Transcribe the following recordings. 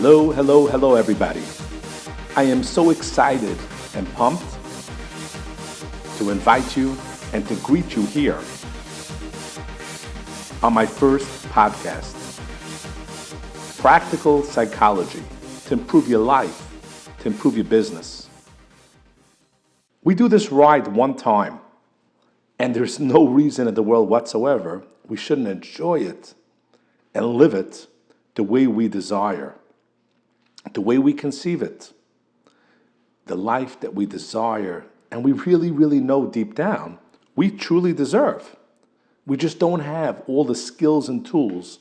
Hello, hello, hello everybody. I am so excited and pumped to invite you and to greet you here on my first podcast, Practical Psychology, to improve your life, to improve your business. We do this ride one time, and there's no reason in the world whatsoever we shouldn't enjoy it and live it the way we desire, the way we conceive it, the life that we desire, and we really, really know deep down we truly deserve. We just don't have all the skills and tools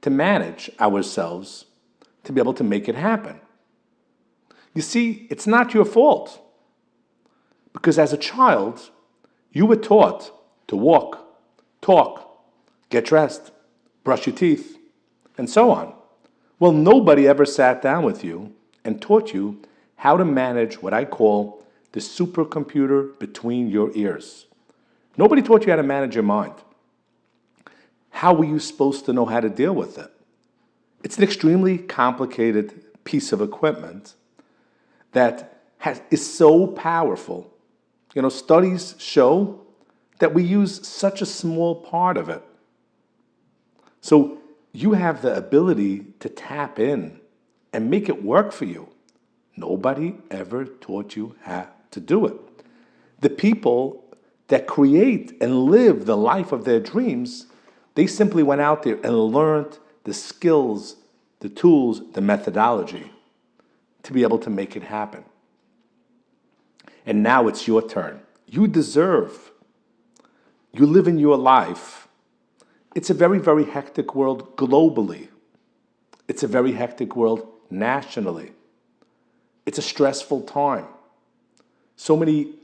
to manage ourselves to be able to make it happen. You see, it's not your fault, because as a child, you were taught to walk, talk, get dressed, brush your teeth, and so on. Well, nobody ever sat down with you and taught you how to manage what I call the supercomputer between your ears. Nobody taught you how to manage your mind. How were you supposed to know how to deal with it? It's an extremely complicated piece of equipment that is so powerful. You know, studies show that we use such a small part of it. So you have the ability to tap in and make it work for you. Nobody ever taught you how to do it. The people that create and live the life of their dreams, they simply went out there and learned the skills, the tools, the methodology to be able to make it happen. And now it's your turn. You deserve. You live in your life. It's a very, very hectic world globally. It's a very hectic world nationally. It's a stressful time. So many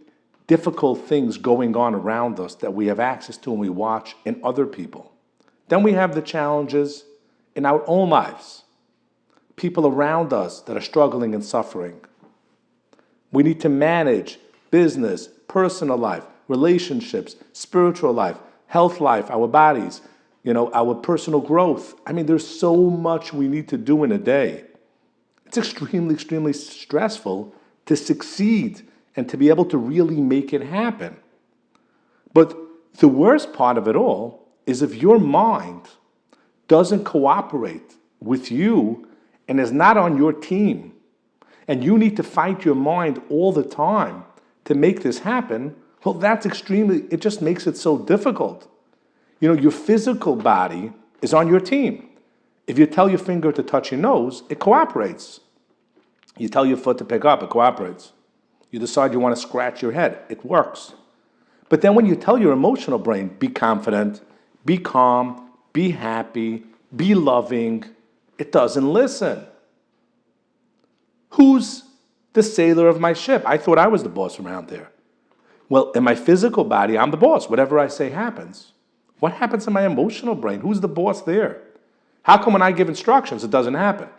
difficult things going on around us that we have access to and we watch in other people. Then we have the challenges in our own lives. People around us that are struggling and suffering. We need to manage business, personal life, relationships, spiritual life, health life, our bodies, our personal growth. I mean, there's so much we need to do in a day. It's extremely, extremely stressful to succeed and to be able to really make it happen. But the worst part of it all is if your mind doesn't cooperate with you and is not on your team, and you need to fight your mind all the time to make this happen, well, it just makes it so difficult. Your physical body is on your team. If you tell your finger to touch your nose, it cooperates. You tell your foot to pick up, it cooperates. You decide you want to scratch your head, it works. But then when you tell your emotional brain, be confident, be calm, be happy, be loving, it doesn't listen. Who's the sailor of my ship? I thought I was the boss around there. Well, in my physical body, I'm the boss. Whatever I say happens. What happens in my emotional brain? Who's the boss there? How come when I give instructions, it doesn't happen?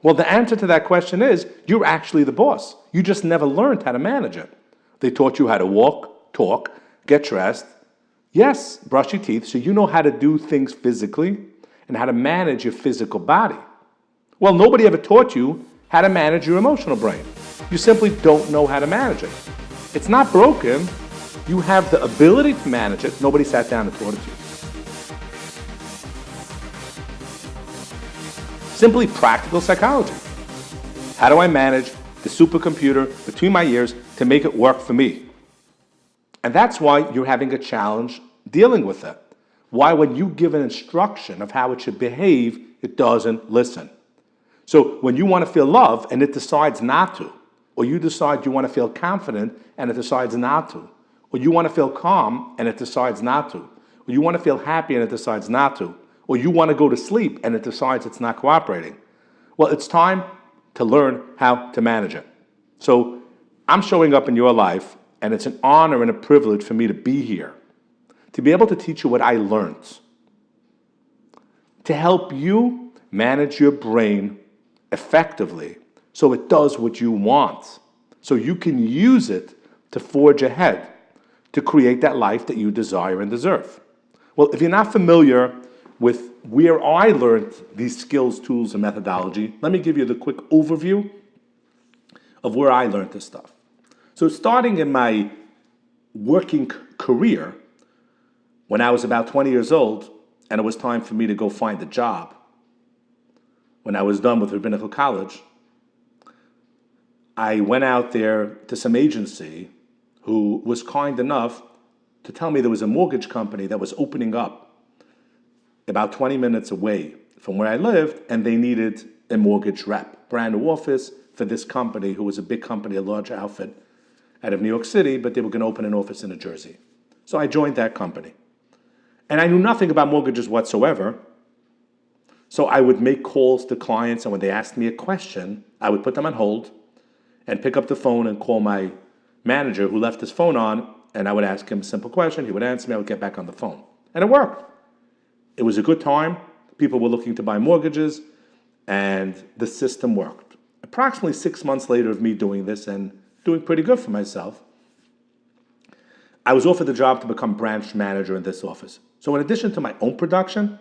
Well, the answer to that question is, you're actually the boss. You just never learned how to manage it. They taught you how to walk, talk, get dressed. Yes, brush your teeth, so you know how to do things physically and how to manage your physical body. Well, nobody ever taught you how to manage your emotional brain. You simply don't know how to manage it. It's not broken. You have the ability to manage it. Nobody sat down and taught it to you. Simply practical psychology. How do I manage the supercomputer between my ears to make it work for me? And that's why you're having a challenge dealing with it. Why when you give an instruction of how it should behave, it doesn't listen. So when you want to feel love and it decides not to, or you decide you want to feel confident and it decides not to, or you want to feel calm and it decides not to, or you want to feel happy and it decides not to, or you want to go to sleep and it decides it's not cooperating, well, it's time to learn how to manage it. So I'm showing up in your life, and it's an honor and a privilege for me to be here, to be able to teach you what I learned, to help you manage your brain effectively so it does what you want, so you can use it to forge ahead, to create that life that you desire and deserve. Well, if you're not familiar with where I learned these skills, tools, and methodology. Let me give you the quick overview of where I learned this stuff. So starting in my working career, when I was about 20 years old, and it was time for me to go find a job, when I was done with rabbinical college, I went out there to some agency who was kind enough to tell me there was a mortgage company that was opening up about 20 minutes away from where I lived, and they needed a mortgage rep, brand new office for this company, who was a big company, a large outfit out of New York City, but they were going to open an office in New Jersey. So I joined that company. And I knew nothing about mortgages whatsoever. So I would make calls to clients, and when they asked me a question, I would put them on hold and pick up the phone and call my manager, who left his phone on, and I would ask him a simple question. He would answer me. I would get back on the phone. And it worked. It was a good time. People were looking to buy mortgages, and the system worked. Approximately 6 months later of me doing this and doing pretty good for myself, I was offered the job to become branch manager in this office. So in addition to my own production,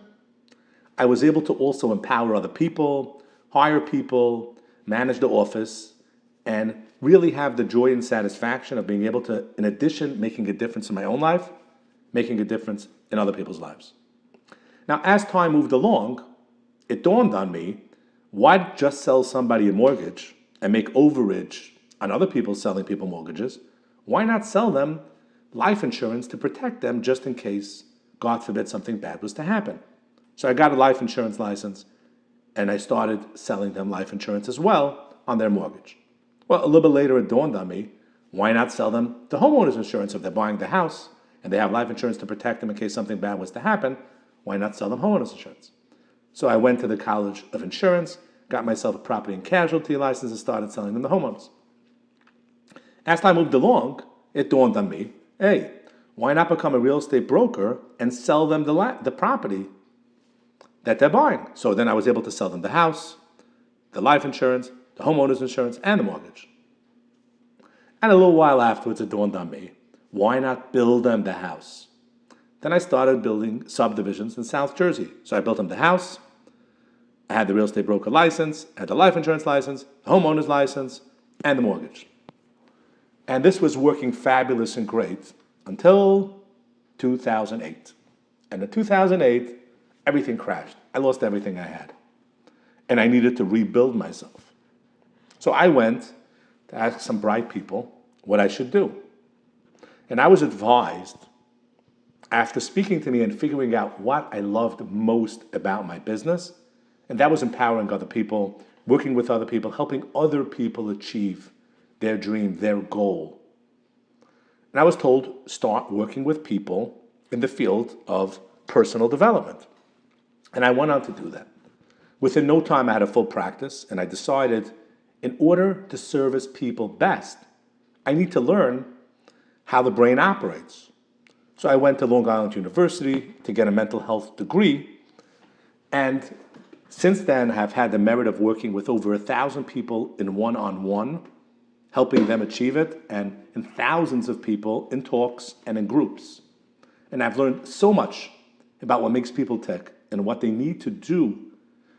I was able to also empower other people, hire people, manage the office, and really have the joy and satisfaction of being able to, in addition, making a difference in my own life, making a difference in other people's lives. Now, as time moved along, it dawned on me, why just sell somebody a mortgage and make overage on other people selling people mortgages? Why not sell them life insurance to protect them just in case, God forbid, something bad was to happen? So I got a life insurance license, and I started selling them life insurance as well on their mortgage. Well, a little bit later, it dawned on me, why not sell them the homeowner's insurance if they're buying the house and they have life insurance to protect them in case something bad was to happen? Why not sell them homeowner's insurance? So I went to the College of Insurance, got myself a property and casualty license, and started selling them the homeowners. As time moved along, it dawned on me, hey, why not become a real estate broker and sell them the property that they're buying? So then I was able to sell them the house, the life insurance, the homeowner's insurance, and the mortgage. And a little while afterwards, it dawned on me, why not build them the house? Then I started building subdivisions in South Jersey. So I built them the house, I had the real estate broker license, I had the life insurance license, the homeowner's license, and the mortgage. And this was working fabulous and great until 2008. And in 2008, everything crashed. I lost everything I had. And I needed to rebuild myself. So I went to ask some bright people what I should do. And I was advised, after speaking to me and figuring out what I loved most about my business, and that was empowering other people, working with other people, helping other people achieve their dream, their goal. And I was told, start working with people in the field of personal development. And I went on to do that. Within no time, I had a full practice, and I decided, in order to service people best, I need to learn how the brain operates. So I went to Long Island University to get a mental health degree, and since then I have had the merit of working with over 1,000 people in one-on-one, helping them achieve it, and in thousands of people in talks and in groups. And I've learned so much about what makes people tick and what they need to do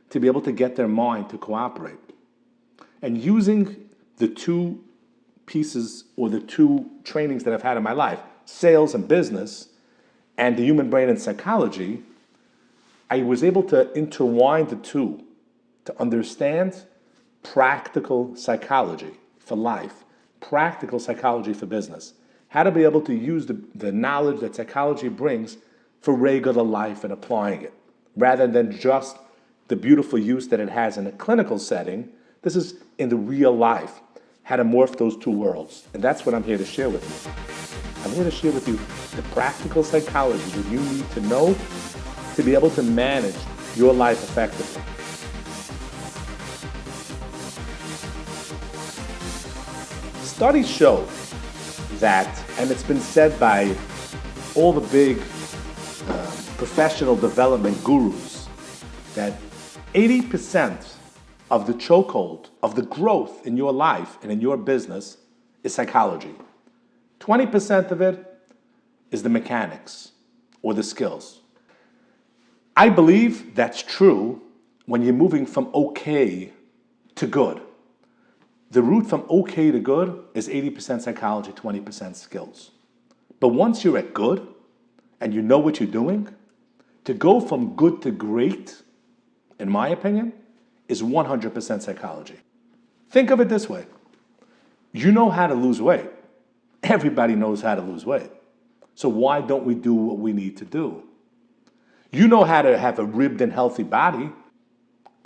to be able to get their mind to cooperate. And using the two pieces or the two trainings that I've had in my life, sales and business, and the human brain and psychology, I was able to intertwine the two to understand practical psychology for life, practical psychology for business, how to be able to use the knowledge that psychology brings for regular life and applying it, rather than just the beautiful use that it has in a clinical setting. This is in the real life, how to morph those two worlds. And that's what I'm here to share with you. I'm here to share with you the practical psychology that you need to know to be able to manage your life effectively. Studies show that, and it's been said by all the big professional development gurus, that 80% of the chokehold of the growth in your life and in your business is psychology. 20% of it is the mechanics or the skills. I believe that's true when you're moving from okay to good. The route from okay to good is 80% psychology, 20% skills. But once you're at good and you know what you're doing, to go from good to great, in my opinion, is 100% psychology. Think of it this way. You know how to lose weight. Everybody knows how to lose weight. So why don't we do what we need to do? You know how to have a ribbed and healthy body.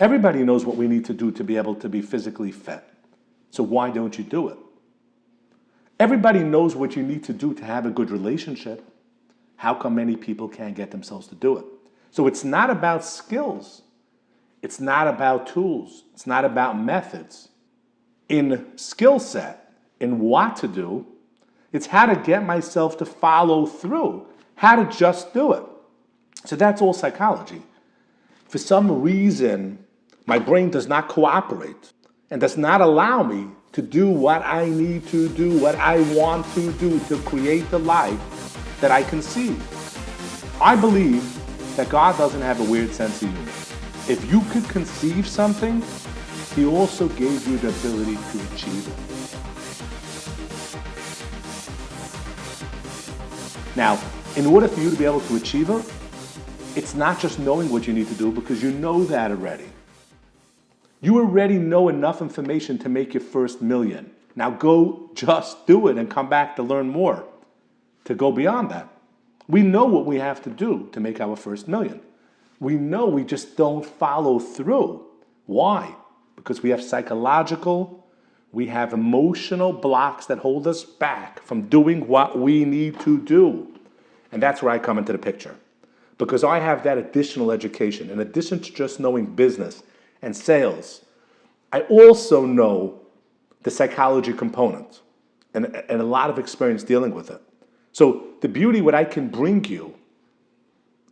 Everybody knows what we need to do to be able to be physically fit. So why don't you do it? Everybody knows what you need to do to have a good relationship. How come many people can't get themselves to do it? So it's not about skills. It's not about tools. It's not about methods. In skill set, in what to do, it's how to get myself to follow through, how to just do it. So that's all psychology. For some reason, my brain does not cooperate and does not allow me to do what I need to do, what I want to do to create the life that I conceive. I believe that God doesn't have a weird sense of humor. If you could conceive something, He also gave you the ability to achieve it. Now, in order for you to be able to achieve it, it's not just knowing what you need to do because you know that already. You already know enough information to make your first million. Now go just do it and come back to learn more, to go beyond that. We know what we have to do to make our first million. We know, we just don't follow through. Why? Because we have psychological, we have emotional blocks that hold us back from doing what we need to do. And that's where I come into the picture. Because I have that additional education. In addition to just knowing business and sales, I also know the psychology component and a lot of experience dealing with it. So the beauty, what I can bring you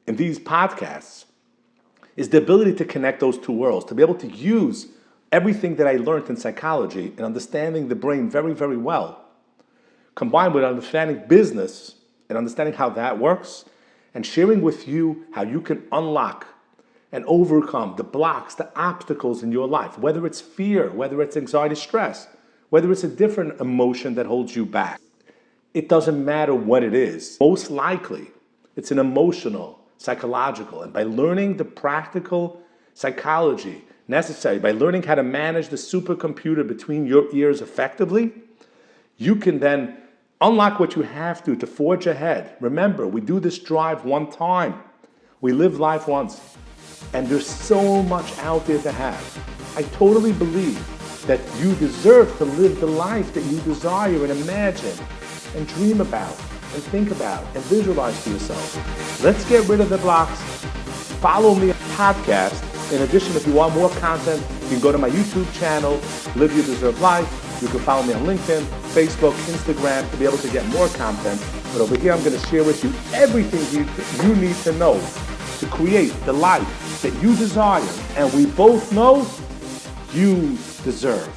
in these podcasts is the ability to connect those two worlds, to be able to use everything that I learned in psychology and understanding the brain very, very well, combined with understanding business and understanding how that works, and sharing with you how you can unlock and overcome the blocks, the obstacles in your life, whether it's fear, whether it's anxiety, stress, whether it's a different emotion that holds you back. It doesn't matter what it is. Most likely, it's an emotional, psychological, and by learning the practical psychology necessary, by learning how to manage the supercomputer between your ears effectively, you can then unlock what you have to forge ahead. Remember, we do this drive one time. We live life once. And there's so much out there to have. I totally believe that you deserve to live the life that you desire and imagine and dream about and think about and visualize to yourself. Let's get rid of the blocks. Follow me on podcast. In addition, if you want more content, you can go to my YouTube channel, Live Your Deserved Life. You can follow me on LinkedIn, Facebook, Instagram to be able to get more content. But over here, I'm going to share with you everything you need to know to create the life that you desire and we both know you deserve.